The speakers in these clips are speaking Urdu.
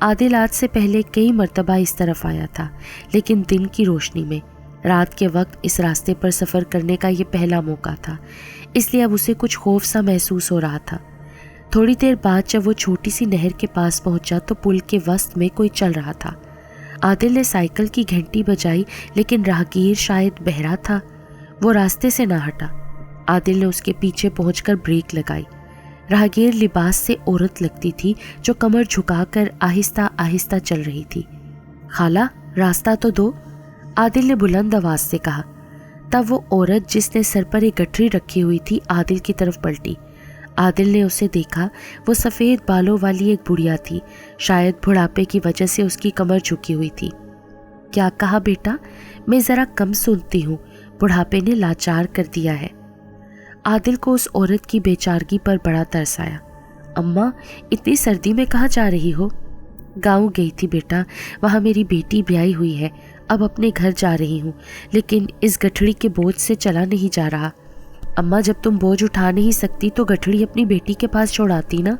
عادل آج سے پہلے کئی مرتبہ اس طرف آیا تھا، لیکن دن کی روشنی میں رات کے وقت اس راستے پر سفر کرنے کا یہ پہلا موقع تھا، اس لیے اب اسے کچھ خوف سا محسوس ہو رہا تھا۔ تھوڑی دیر بعد جب وہ چھوٹی سی نہر کے پاس پہنچا تو پل کے وسط میں کوئی چل رہا تھا۔ عادل نے سائیکل کی گھنٹی بجائی، لیکن راہگیر شاید بہرا تھا، وہ راستے سے نہ ہٹا۔ عادل نے اس کے پیچھے پہنچ کر بریک لگائی۔ راہگیر لباس سے عورت لگتی تھی جو کمر جھکا کر آہستہ آہستہ چل رہی تھی۔ خالہ راستہ تو دو، عادل نے بلند آواز سے کہا۔ تب وہ عورت جس نے سر پر ایک گٹھری رکھی ہوئی تھی عادل کی طرف پلٹی۔ عادل نے اسے دیکھا، وہ سفید بالوں والی ایک بڑھیا تھی، شاید بڑھاپے کی وجہ سے اس کی کمر جھکی ہوئی تھی۔ کیا کہا بیٹا؟ میں ذرا کم سنتی ہوں، بڑھاپے نے لاچار کر دیا ہے۔ عادل کو اس عورت کی بے چارگی پر بڑا ترس آیا۔ اماں اتنی سردی میں کہاں جا رہی ہو؟ گاؤں گئی تھی بیٹا، وہاں میری بیٹی بیائی ہوئی ہے، اب اپنے گھر جا رہی ہوں، لیکن اس گٹھڑی کے بوجھ سے چلا نہیں جا رہا۔ اماں جب تم بوجھ اٹھا نہیں سکتی تو گٹھڑی اپنی بیٹی کے پاس چھوڑاتی نا۔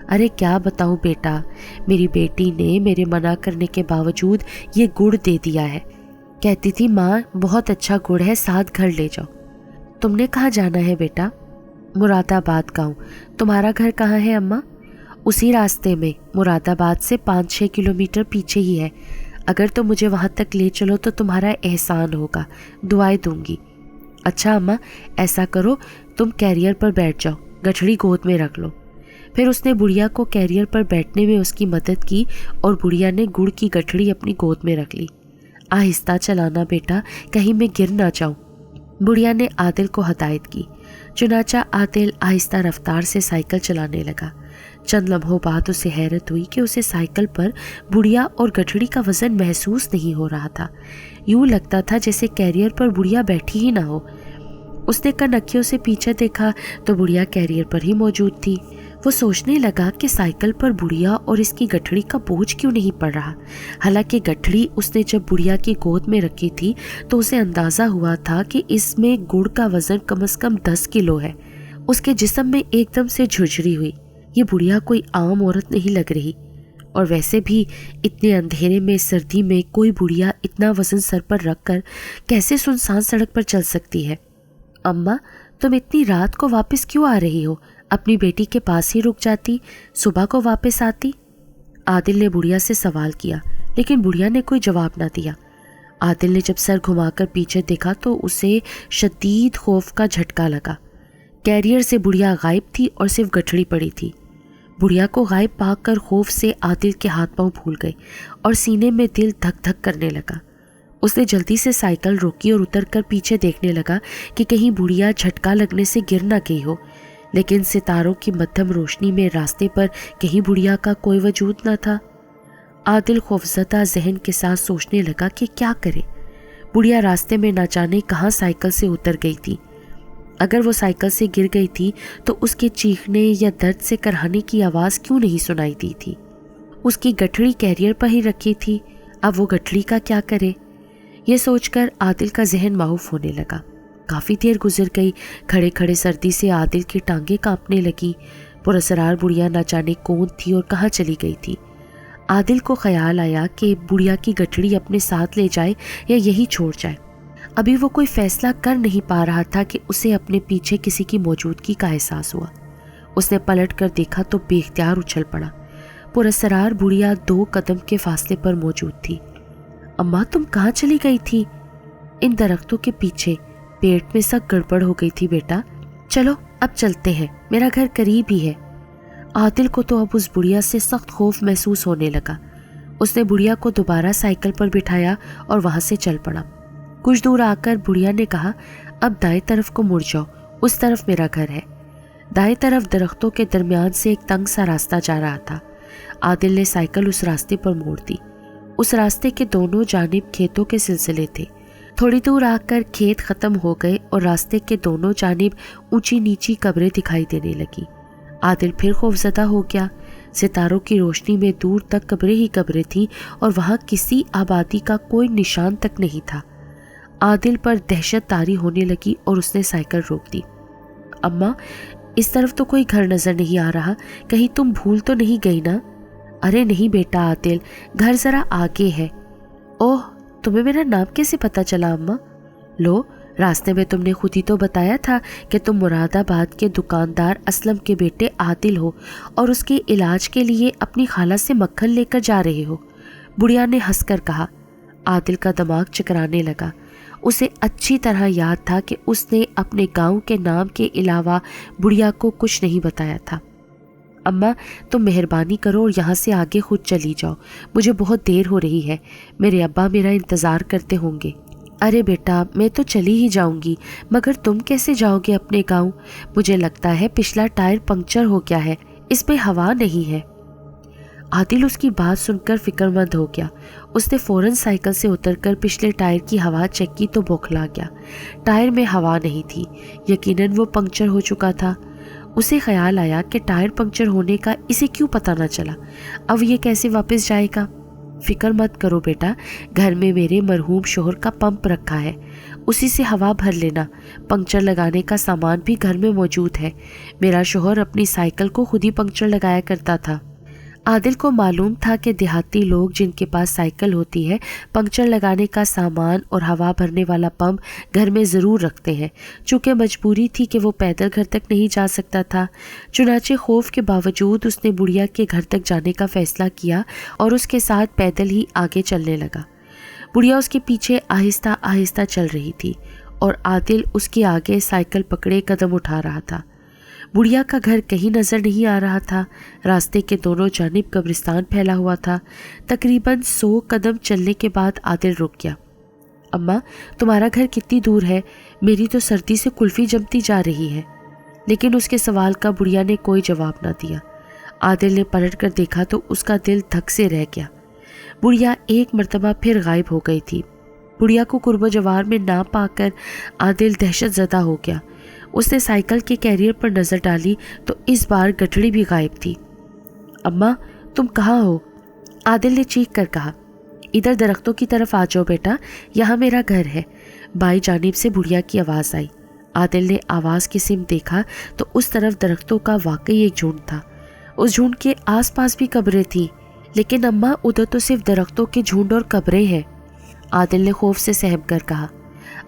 ارے کیا بتاؤں بیٹا، میری بیٹی نے میرے منع کرنے کے باوجود یہ گڑ دے دیا ہے، کہتی تھی ماں بہت اچھا گڑ ہے، ساتھ گھر لے جاؤ۔ تم نے کہاں جانا ہے بیٹا؟ مراد آباد گاؤں۔ تمہارا گھر کہاں ہے اماں؟ اسی راستے میں، مراد آباد سے 5-6 کلومیٹر پیچھے ہی ہے۔ اگر تم مجھے وہاں تک لے چلو تو تمہارا احسان ہوگا، دعائیں دوں گی۔ اچھا اماں ایسا کرو، تم کیریئر پر بیٹھ جاؤ، گٹھڑی گود میں رکھ لو۔ پھر اس نے بڑھیا کو کیریئر پر بیٹھنے میں اس کی مدد کی اور بڑھیا نے گڑ کی گٹھڑی اپنی گود میں رکھ لی۔ آہستہ چلانا بیٹا، کہیں میں گر نہ جاؤں، بڑھیا نے عادل کو ہدایت کی۔ چنانچہ عادل آہستہ رفتار سے سائیکل چلانے لگا۔ چند لمحوں بعد اسے حیرت ہوئی کہ اسے سائیکل پر بڑھیا اور گٹھڑی کا وزن محسوس نہیں ہو رہا تھا، یوں لگتا تھا جیسے کیریئر پر بڑھیا بیٹھی ہی نہ ہو۔ اس نے کنکھیوں سے پیچھے دیکھا تو بڑھیا کیریئر پر ہی موجود تھی۔ وہ سوچنے لگا کہ سائیکل پر بڑھیا اور اس کی گٹھڑی کا بوجھ کیوں نہیں پڑ رہا، حالانکہ گٹھڑی اس نے جب بڑھیا کی گود میں رکھی تھی تو اسے اندازہ ہوا تھا کہ اس میں گڑ کا وزن کم از کم 10 کلو ہے۔ اس کے جسم میں ایک دم سے جھرجھری ہوئی، یہ بڑھیا کوئی عام عورت نہیں لگ رہی، اور ویسے بھی اتنے اندھیرے میں سردی میں کوئی بڑھیا اتنا وزن سر پر رکھ کر کیسے سنسان سڑک پر چل سکتی ہے؟ اماں تم اتنی رات کو واپس کیوں آ رہی ہو؟ اپنی بیٹی کے پاس ہی رک جاتی، صبح کو واپس آتی۔ عادل نے بڑھیا سے سوال کیا، لیکن بڑھیا نے کوئی جواب نہ دیا۔ عادل نے جب سر گھما کر پیچھے دیکھا تو اسے شدید خوف کا جھٹکا لگا۔ کیریئر سے بڑھیا غائب تھی اور صرف گٹھڑی پڑی تھی۔ بڑھیا کو غائب پا کر خوف سے عادل کے ہاتھ پاؤں پھول گئے اور سینے میں دل دھک دھک کرنے لگا۔ اس نے جلدی سے سائیکل روکی اور اتر کر پیچھے دیکھنے لگا کہ کہیں بڑھیا جھٹکا لگنے سے گر نہ گئی ہو، لیکن ستاروں کی مدھم روشنی میں راستے پر کہیں بڑھیا کا کوئی وجود نہ تھا۔ عادل خوفزدہ ذہن کے ساتھ سوچنے لگا کہ کیا کرے۔ بڑھیا راستے میں نہ جانے کہاں سائیکل سے اتر گئی تھی۔ اگر وہ سائیکل سے گر گئی تھی تو اس کے چیخنے یا درد سے کرہانے کی آواز کیوں نہیں سنائی دی تھی؟ اس کی گٹھڑی کیریئر پر ہی رکھی تھی، اب وہ گٹھڑی کا کیا کرے؟ یہ سوچ کر عادل کا ذہن معاف ہونے لگا۔ کافی دیر گزر گئی، کھڑے کھڑے سردی سے عادل کی ٹانگیں کانپنے لگی۔ پراسرار بڑھیا نہ جانے کون تھی اور کہاں چلی گئی تھی۔ عادل کو خیال آیا کہ بڑھیا کی گٹھڑی اپنے ساتھ لے جائے یا یہی چھوڑ جائے۔ ابھی وہ کوئی فیصلہ کر نہیں پا رہا تھا کہ اسے اپنے پیچھے کسی کی موجودگی کا احساس ہوا۔ اس نے پلٹ کر دیکھا تو بے اختیار اچھل پڑا۔ پراسرار بڑھیا 2 قدم کے فاصلے پر موجود تھی۔ اماں تم کہاں چلی گئی تھی؟ ان درختوں کے پیچھے، پیٹ میں سخت گڑبڑ ہو گئی تھی بیٹا، چلو اب چلتے ہیں، میرا گھر قریب ہی ہے۔ عادل کو تو اب اس بڑھیا سے سخت خوف محسوس ہونے لگا۔ اس نے بڑھیا کو دوبارہ سائیکل پر بٹھایا اور وہاں سے چل پڑا۔ کچھ دور آ کر بڑھیا نے کہا، اب دائیں طرف کو مڑ جاؤ، اس طرف میرا گھر ہے۔ دائیں طرف درختوں کے درمیان سے ایک تنگ سا راستہ جا رہا تھا۔ عادل نے سائیکل اس راستے پر موڑ دی۔ اس راستے کے دونوں جانب کھیتوں کے سلسلے تھے۔ تھوڑی دور آ کر کھیت ختم ہو گئے اور راستے کے دونوں جانب اونچی نیچی قبریں دکھائی دینے لگی۔ عادل پھر خوفزدہ ہو گیا۔ ستاروں کی روشنی میں دور تک قبریں ہی قبریں تھیں اور وہاں کسی آبادی کا کوئی نشان تک نہیں تھا۔ عادل پر دہشت طاری ہونے لگی اور اس نے سائیکل روک دی۔ اماں اس طرف تو کوئی گھر نظر نہیں آ رہا، کہیں تم بھول تو نہیں گئی نا؟ ارے نہیں بیٹا عادل، گھر ذرا آگے ہے۔ اوہ، تمہیں میرا نام کیسے پتا چلا اماں؟ لو، راستے میں تم نے خود ہی تو بتایا تھا کہ تم مراد آباد کے دکاندار اسلم کے بیٹے عادل ہو اور اس کے علاج کے لیے اپنی خالہ سے مکھن لے کر جا رہے ہو، بڑھیا نے ہنس کر کہا۔ عادل کا دماغ چکرانے لگا۔ اسے اچھی طرح یاد تھا کہ اس نے اپنے گاؤں کے نام کے علاوہ بڑھیا کو کچھ نہیں بتایا تھا۔ اماں، تم مہربانی کرو اور یہاں سے آگے خود چلی جاؤ، مجھے بہت دیر ہو رہی ہے، میرے ابا میرا انتظار کرتے ہوں گے۔ ارے بیٹا، میں تو چلی ہی جاؤں گی، مگر تم کیسے جاؤ گے اپنے گاؤں؟ مجھے لگتا ہے پچھلا ٹائر پنکچر ہو گیا ہے، اس میں ہوا نہیں ہے۔ عادل اس کی بات سن کر فکر مند ہو گیا۔ اس نے فوراً سائیکل سے اتر کر پچھلے ٹائر کی ہوا چیک کی تو بوکھلا گیا۔ ٹائر میں ہوا نہیں تھی، یقیناً وہ پنکچر ہو چکا تھا۔ اسے خیال آیا کہ ٹائر پنکچر ہونے کا اسے کیوں پتہ نہ چلا، اب یہ کیسے واپس جائے گا؟ فکر مت کرو بیٹا، گھر میں میرے مرحوم شوہر کا پمپ رکھا ہے، اسی سے ہوا بھر لینا، پنکچر لگانے کا سامان بھی گھر میں موجود ہے۔ میرا شوہر اپنی سائیکل کو خود ہی پنکچر لگایا کرتا تھا۔ عادل کو معلوم تھا کہ دیہاتی لوگ جن کے پاس سائیکل ہوتی ہے پنکچر لگانے کا سامان اور ہوا بھرنے والا پمپ گھر میں ضرور رکھتے ہیں۔ چونکہ مجبوری تھی کہ وہ پیدل گھر تک نہیں جا سکتا تھا، چنانچہ خوف کے باوجود اس نے بڑھیا کے گھر تک جانے کا فیصلہ کیا اور اس کے ساتھ پیدل ہی آگے چلنے لگا۔ بڑھیا اس کے پیچھے آہستہ آہستہ چل رہی تھی اور عادل اس کے آگے سائیکل پکڑے قدم اٹھا رہا تھا۔ بڑھیا کا گھر کہیں نظر نہیں آ رہا تھا۔ راستے کے دونوں جانب قبرستان پھیلا ہوا تھا۔ تقریباً 100 قدم چلنے کے بعد عادل رک گیا۔ اماں، تمہارا گھر کتنی دور ہے؟ میری تو سردی سے کلفی جمتی جا رہی ہے۔ لیکن اس کے سوال کا بڑھیا نے کوئی جواب نہ دیا۔ عادل نے پلٹ کر دیکھا تو اس کا دل دھک سے رہ گیا۔ بڑھیا ایک مرتبہ پھر غائب ہو گئی تھی۔ بڑھیا کو قرب و جوار میں نہ پا کر عادل دہشت زدہ ہو گیا۔ اس نے سائیکل کے کیریئر پر نظر ڈالی تو اس بار گٹڑی بھی غائب تھی۔ اماں، تم کہاں ہو؟ عادل نے چیخ کر کہا۔ ادھر درختوں کی طرف آ جاؤ بیٹا، یہاں میرا گھر ہے، بائیں جانب سے بڑھیا کی آواز آئی۔ عادل نے آواز کی سمت دیکھا تو اس طرف درختوں کا واقعی ایک جھنڈ تھا۔ اس جھنڈ کے آس پاس بھی قبریں تھیں، لیکن اماں ادھر تو صرف درختوں کے جھنڈ اور قبریں ہیں۔ عادل نے خوف سے سہم کر کہا۔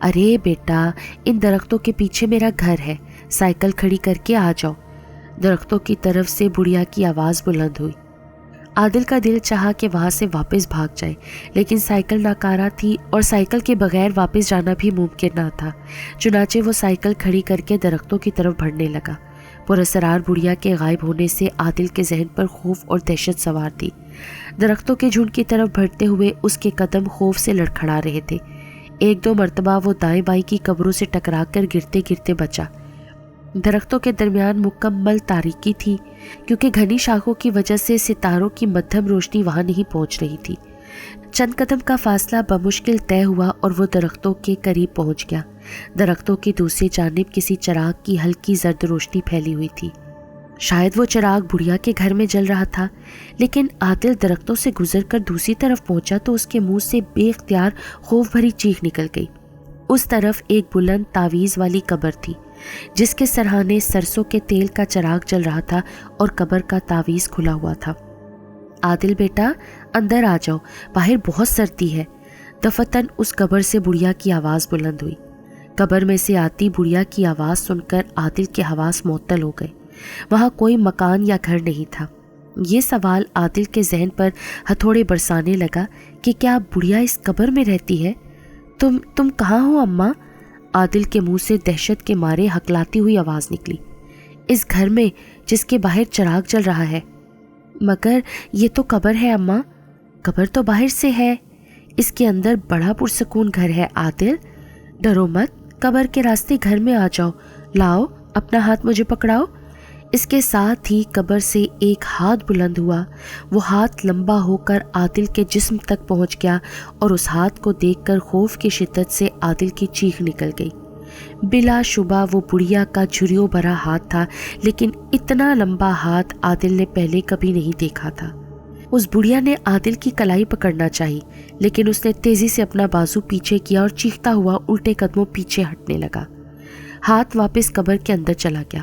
ارے بیٹا، ان درختوں کے پیچھے میرا گھر ہے، سائیکل کھڑی کر کے آ جاؤ۔ درختوں کی طرف سے بڑھیا کی آواز بلند ہوئی۔ عادل کا دل چاہا کہ وہاں سے واپس بھاگ جائے، لیکن سائیکل ناکارہ تھی اور سائیکل کے بغیر واپس جانا بھی ممکن نہ تھا۔ چنانچہ وہ سائیکل کھڑی کر کے درختوں کی طرف بڑھنے لگا۔ پراسرار بڑھیا کے غائب ہونے سے عادل کے ذہن پر خوف اور دہشت سوار تھی۔ درختوں کے جھنڈ کی طرف بڑھتے ہوئے اس کے قدم خوف سے لڑکھڑا رہے تھے۔ ایک دو مرتبہ وہ دائیں بائیں کی قبروں سے ٹکرا کر گرتے گرتے بچا۔ درختوں کے درمیان مکمل تاریکی تھی، کیونکہ گھنی شاخوں کی وجہ سے ستاروں کی مدھم روشنی وہاں نہیں پہنچ رہی تھی۔ چند قدم کا فاصلہ بمشکل طے ہوا اور وہ درختوں کے قریب پہنچ گیا۔ درختوں کی دوسری جانب کسی چراغ کی ہلکی زرد روشنی پھیلی ہوئی تھی۔ شاید وہ چراغ بڑھیا کے گھر میں جل رہا تھا، لیکن عادل درختوں سے گزر کر دوسری طرف پہنچا تو اس کے منہ سے بے اختیار خوف بھری چیخ نکل گئی۔ اس طرف ایک بلند تعویذ والی قبر تھی، جس کے سرہانے سرسوں کے تیل کا چراغ جل رہا تھا اور قبر کا تعویذ کھلا ہوا تھا۔ عادل بیٹا، اندر آ جاؤ، باہر بہت سردی ہے۔ دفتن اس قبر سے بڑھیا کی آواز بلند ہوئی۔ قبر میں سے آتی بڑھیا کی آواز سن کر عادل کے حواس معطل ہو گئے۔ وہاں کوئی مکان یا گھر نہیں تھا۔ یہ سوال عادل کے ذہن پر ہتھوڑے برسانے لگا کہ کیا بڑھیا اس قبر میں رہتی ہے؟ تم کہاں ہو اماں؟ عادل کے منہ سے دہشت کے مارے ہکلاتی ہوئی آواز نکلی۔ اس گھر میں جس کے باہر چراغ جل رہا ہے۔ مگر یہ تو قبر ہے اماں۔ قبر تو باہر سے ہے، اس کے اندر بڑا پرسکون گھر ہے عادل، ڈرو مت، قبر کے راستے گھر میں آ جاؤ، لاؤ اپنا ہاتھ مجھے پکڑاؤ۔ اس کے ساتھ ہی قبر سے ایک ہاتھ بلند ہوا۔ وہ ہاتھ لمبا ہو کر عادل کے جسم تک پہنچ گیا اور اس ہاتھ کو دیکھ کر خوف کی شدت سے عادل کی چیخ نکل گئی۔ بلا شبہ وہ بڑھیا کا جھریوں بھرا ہاتھ تھا، لیکن اتنا لمبا ہاتھ عادل نے پہلے کبھی نہیں دیکھا تھا۔ اس بڑھیا نے عادل کی کلائی پکڑنا چاہی، لیکن اس نے تیزی سے اپنا بازو پیچھے کیا اور چیختا ہوا الٹے قدموں پیچھے ہٹنے لگا۔ ہاتھ واپس قبر کے اندر چلا گیا۔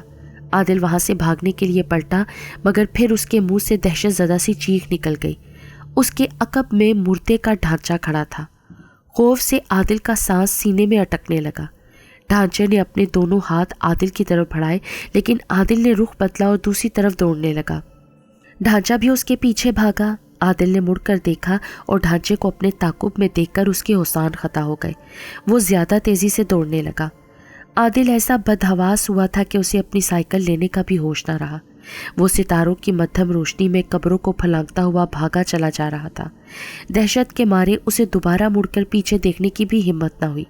عادل وہاں سے بھاگنے کے لیے پلٹا مگر پھر اس کے منہ سے دہشت زدہ سی چیخ نکل گئی۔ اس کے عقب میں مردے کا ڈھانچہ کھڑا تھا۔ خوف سے عادل کا سانس سینے میں اٹکنے لگا۔ ڈھانچے نے اپنے دونوں ہاتھ عادل کی طرف بڑھائے لیکن عادل نے رخ بدلا اور دوسری طرف دوڑنے لگا۔ ڈھانچہ بھی اس کے پیچھے بھاگا۔ عادل نے مڑ کر دیکھا اور ڈھانچے کو اپنے تعاقب میں دیکھ کر اس کے ہوسان خطا ہو گئے۔ وہ زیادہ تیزی سے دوڑنے لگا۔ عادل ایسا بدحواس ہوا تھا کہ اسے اپنی سائیکل لینے کا بھی ہوش نہ رہا۔ وہ ستاروں کی مدھم روشنی میں قبروں کو پھلانگتا ہوا بھاگا چلا جا رہا تھا۔ دہشت کے مارے اسے دوبارہ مڑ کر پیچھے دیکھنے کی بھی ہمت نہ ہوئی۔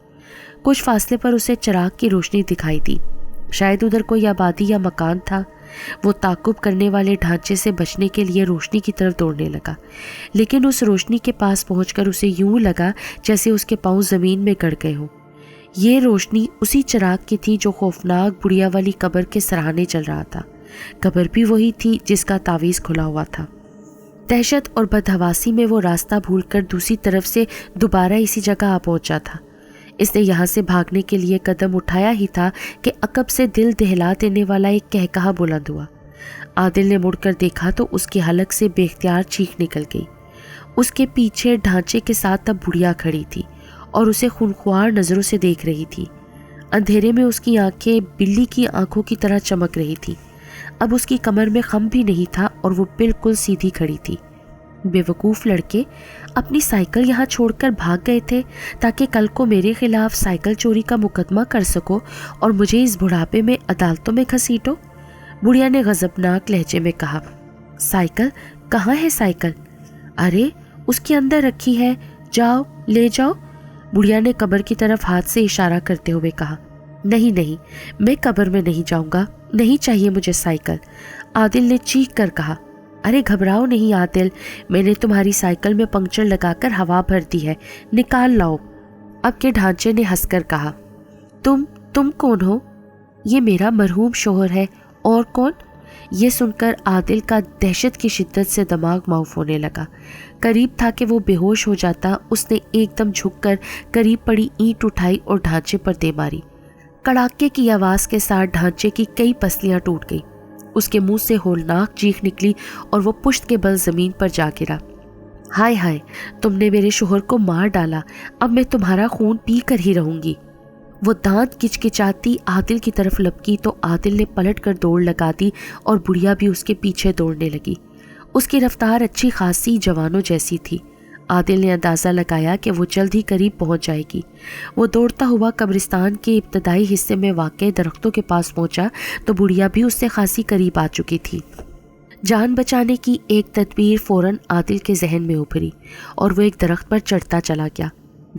کچھ فاصلے پر اسے چراغ کی روشنی دکھائی دی۔ شاید ادھر کوئی آبادی یا مکان تھا۔ وہ تعاقب کرنے والے ڈھانچے سے بچنے کے لیے روشنی کی طرف دوڑنے لگا، لیکن اس روشنی کے پاس پہنچ کر اسے یوں لگا جیسے اس کے پاؤں زمین میں گڑ گئے ہوں۔ یہ روشنی اسی چراغ کی تھی جو خوفناک بڑھیا والی قبر کے سراہنے چل رہا تھا۔ قبر بھی وہی تھی جس کا تعویذ کھلا ہوا تھا۔ دہشت اور بدحواسی میں وہ راستہ بھول کر دوسری طرف سے دوبارہ اسی جگہ آ پہنچا تھا۔ اس نے یہاں سے بھاگنے کے لیے قدم اٹھایا ہی تھا کہ عقب سے دل دہلا دینے والا ایک کہکہا بلند ہوا۔ عادل نے مڑ کر دیکھا تو اس کے حلق سے بے اختیار چیخ نکل گئی۔ اس کے پیچھے ڈھانچے کے ساتھ اب بڑھیا کھڑی تھی اور اسے خونخوار نظروں سے دیکھ رہی تھی۔ اندھیرے میں اس کی آنکھیں بلی کی آنکھوں کی طرح چمک رہی تھی۔ اب اس کی کمر میں خم بھی نہیں تھا اور وہ بالکل سیدھی کھڑی تھی۔ بے وقوف لڑکے، اپنی سائیکل یہاں چھوڑ کر بھاگ گئے تھے تاکہ کل کو میرے خلاف سائیکل چوری کا مقدمہ کر سکو اور مجھے اس بڑھاپے میں عدالتوں میں گھسیٹو، بڑھیا نے غضبناک لہجے میں کہا۔ سائیکل؟ کہاں ہے سائیکل؟ ارے اس کے اندر رکھی ہے، جاؤ لے جاؤ، بڑھیا نے قبر کی طرف ہاتھ سے اشارہ کرتے ہوئے کہا۔ نہیں نہیں، میں قبر میں نہیں جاؤں گا، نہیں چاہیے مجھے سائیکل، عادل نے چیخ کر کہا۔ ارے گھبراؤ نہیں عادل، میں نے تمہاری سائیکل میں پنکچر لگا کر ہوا بھر دی ہے، نکال لاؤ۔ اب کے ڈھانچے نے ہنس کر کہا۔ تم کون ہو؟ یہ میرا مرحوم شوہر ہے، اور کون؟ یہ سن کر عادل کا دہشت کی شدت سے دماغ معاف ہونے لگا۔ قریب تھا کہ وہ بے ہوش ہو جاتا۔ اس نے ایک دم جھک کر قریب پڑی اینٹ اٹھائی اور ڈھانچے پر دے ماری۔ کڑاکے کی آواز کے ساتھ ڈھانچے کی کئی پسلیاں ٹوٹ گئی۔ اس کے منہ سے ہولناک چیخ نکلی اور وہ پشت کے بل زمین پر جا گرا۔ ہائے ہائے، تم نے میرے شوہر کو مار ڈالا، اب میں تمہارا خون پی کر ہی رہوں گی۔ وہ دانت کچکچاتی عادل کی طرف لپکی تو عادل نے پلٹ کر دوڑ لگا دی اور بڑھیا بھی اس کے پیچھے دوڑنے لگی۔ اس کی رفتار اچھی خاصی جوانوں جیسی تھی۔ عادل نے اندازہ لگایا کہ وہ جلد ہی قریب پہنچ جائے گی۔ وہ دوڑتا ہوا قبرستان کے ابتدائی حصے میں واقع درختوں کے پاس پہنچا تو بڑھیا بھی اس سے خاصی قریب آ چکی تھی۔ جان بچانے کی ایک تدبیر فوراً عادل کے ذہن میں ابھری اور وہ ایک درخت پر چڑھتا چلا گیا۔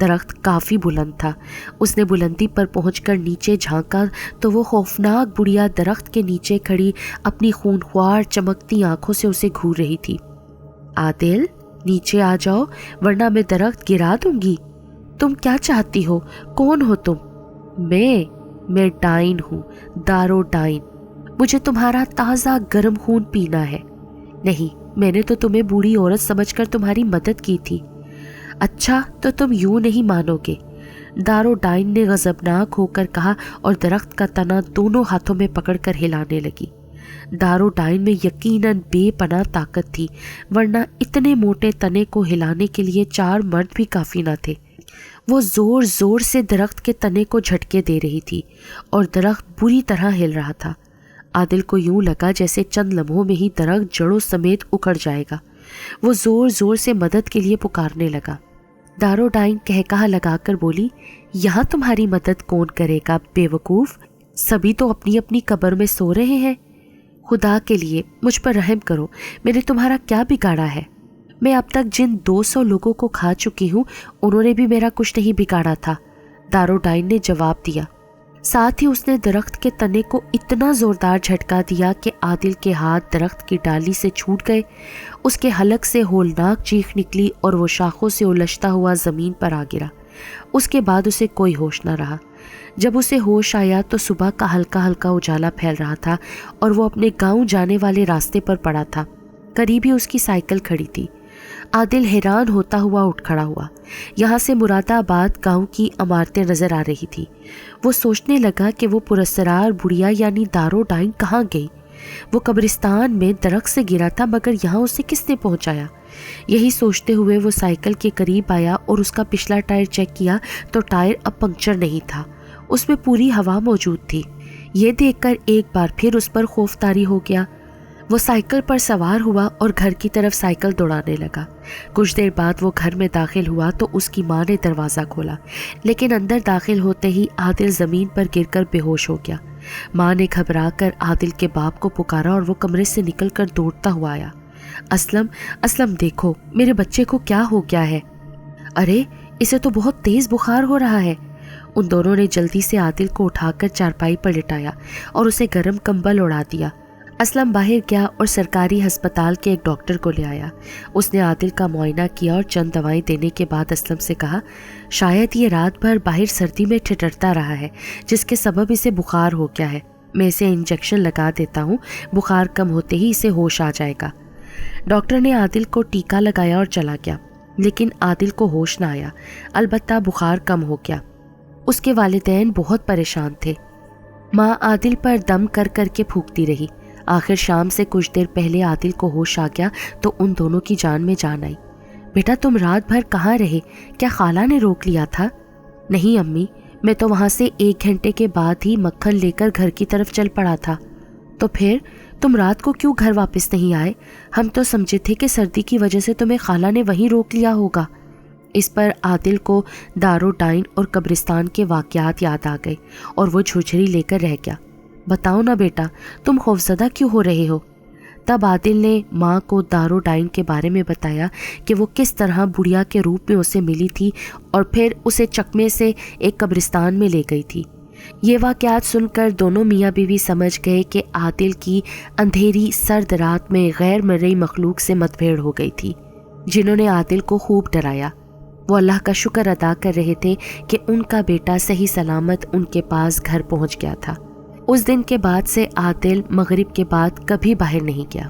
درخت کافی بلند تھا۔ اس نے بلندی پر پہنچ کر نیچے جھانکا تو وہ خوفناک بڑھیا درخت کے نیچے کھڑی اپنی خونخوار چمکتی آنکھوں سے اسے گھور رہی تھی۔ عادل، نیچے آ جاؤ ورنہ میں درخت گرا دوں گی۔ تم کیا چاہتی ہو؟ کون ہو تم؟ میں ڈائن ہوں، دارو ڈائن۔ مجھے تمہارا تازہ گرم خون پینا ہے۔ نہیں، میں نے تو تمہیں بوڑھی عورت سمجھ کر تمہاری مدد کی تھی۔ اچھا تو تم یوں نہیں مانو گے، دارو ڈائن نے غضبناک ہو کر کہا اور درخت کا تنا دونوں ہاتھوں میں پکڑ کر ہلانے لگی۔ دارو ڈائن میں یقیناً بے پناہ طاقت تھی، ورنہ اتنے موٹے تنے کو ہلانے کے لیے 4 مرد بھی کافی نہ تھے۔ وہ زور زور سے درخت کے تنے کو جھٹکے دے رہی تھی اور درخت بری طرح ہل رہا تھا۔ عادل کو یوں لگا جیسے چند لمحوں میں ہی درخت جڑوں سمیت اکھڑ جائے گا۔ وہ زور زور سے مدد کے لیے پکارنے لگا۔ دارو ڈائن کہکہا لگا کر بولی، یہاں تمہاری مدد کون کرے گا بے وقوف؟ سبھی تو اپنی اپنی قبر میں سو رہے ہیں۔ خدا کے لیے مجھ پر رحم کرو، میں نے تمہارا کیا بگاڑا ہے؟ میں اب تک جن 200 لوگوں کو کھا چکی ہوں انہوں نے بھی میرا کچھ نہیں بگاڑا تھا، دارو ڈائن نے جواب دیا۔ ساتھ ہی اس نے درخت کے تنے کو اتنا زوردار جھٹکا دیا کہ عادل کے ہاتھ درخت کی ڈالی سے چھوٹ گئے۔ اس کے حلق سے ہولناک چیخ نکلی اور وہ شاخوں سے الجھتا ہوا زمین پر آ گرا۔ اس کے بعد اسے کوئی ہوش نہ رہا۔ جب اسے ہوش آیا تو صبح کا ہلکا ہلکا اجالا پھیل رہا تھا اور وہ اپنے گاؤں جانے والے راستے پر پڑا تھا۔ قریب ہی اس کی سائیکل کھڑی تھی۔ عادل حیران ہوتا ہوا اٹھ کھڑا ہوا۔ یہاں سے مراد آباد گاؤں کی عمارتیں نظر آ رہی تھی۔ وہ سوچنے لگا کہ وہ پراسرار بڑھیا یعنی دارو ڈائن کہاں گئی؟ وہ قبرستان میں درخت سے گرا تھا، مگر یہاں اسے کس نے پہنچایا؟ یہی سوچتے ہوئے وہ سائیکل کے قریب آیا اور اس کا پچھلا ٹائر چیک کیا تو ٹائر اب پنکچر نہیں تھا، اس میں پوری ہوا موجود تھی۔ یہ دیکھ کر ایک بار پھر اس پر خوف طاری ہو گیا۔ وہ سائیکل پر سوار ہوا اور گھر کی طرف سائیکل دوڑانے لگا۔ کچھ دیر بعد وہ گھر میں داخل ہوا تو اس کی ماں نے دروازہ کھولا، لیکن اندر داخل ہوتے ہی عادل زمین پر گر کر بے ہوش ہو گیا۔ ماں نے گھبرا کر عادل کے باپ کو پکارا اور وہ کمرے سے نکل کر دوڑتا ہوا آیا۔ اسلم دیکھو میرے بچے کو کیا ہو گیا ہے؟ ارے اسے تو بہت تیز بخار ہو رہا ہے۔ ان دونوں نے جلدی سے عادل کو اٹھا کر چارپائی پر لٹایا اور اسے گرم کمبل اڑا دیا۔ اسلم باہر گیا اور سرکاری ہسپتال کے ایک ڈاکٹر کو لے آیا۔ اس نے عادل کا معائنہ کیا اور چند دوائیں دینے کے بعد اسلم سے کہا، شاید یہ رات بھر باہر سردی میں ٹھٹرتا رہا ہے، جس کے سبب اسے بخار ہو گیا ہے۔ میں اسے انجیکشن لگا دیتا ہوں، بخار کم ہوتے ہی اسے ہوش آ جائے گا۔ ڈاکٹر نے عادل کو ٹیکا لگایا اور چلا گیا، لیکن عادل کو ہوش نہ آیا، البتہ بخار کم ہو گیا۔ اس کے والدین بہت پریشان تھے۔ ماں عادل پر دم کر کر کے پھونکتی رہی۔ آخر شام سے کچھ دیر پہلے عادل کو ہوش آ گیا تو ان دونوں کی جان میں جان آئی۔ بیٹا تم رات بھر کہاں رہے؟ کیا خالہ نے روک لیا تھا؟ نہیں امی، میں تو وہاں سے 1 گھنٹے کے بعد ہی مکھن لے کر گھر کی طرف چل پڑا تھا۔ تو پھر تم رات کو کیوں گھر واپس نہیں آئے؟ ہم تو سمجھے تھے کہ سردی کی وجہ سے تمہیں خالہ نے وہیں روک لیا ہوگا۔ اس پر عادل کو دارو ڈائن اور قبرستان کے واقعات یاد آ گئے اور وہ جھرجھری لے کر رہ گیا۔ بتاؤ نا بیٹا، تم خوفزدہ کیوں ہو رہے ہو؟ تب عادل نے ماں کو دارو ڈائن کے بارے میں بتایا کہ وہ کس طرح بڑھیا کے روپ میں اسے ملی تھی اور پھر اسے چکمے سے ایک قبرستان میں لے گئی تھی۔ یہ واقعات سن کر دونوں میاں بیوی سمجھ گئے کہ عادل کی اندھیری سرد رات میں غیر مرئی مخلوق سے مت بھیڑ ہو گئی تھی، جنہوں نے عادل کو خوب ڈرایا۔ وہ اللہ کا شکر ادا کر رہے تھے کہ ان کا بیٹا صحیح سلامت ان کے پاس گھر پہنچ گیا تھا۔ اس دن کے بعد سے عادل مغرب کے بعد کبھی باہر نہیں گیا۔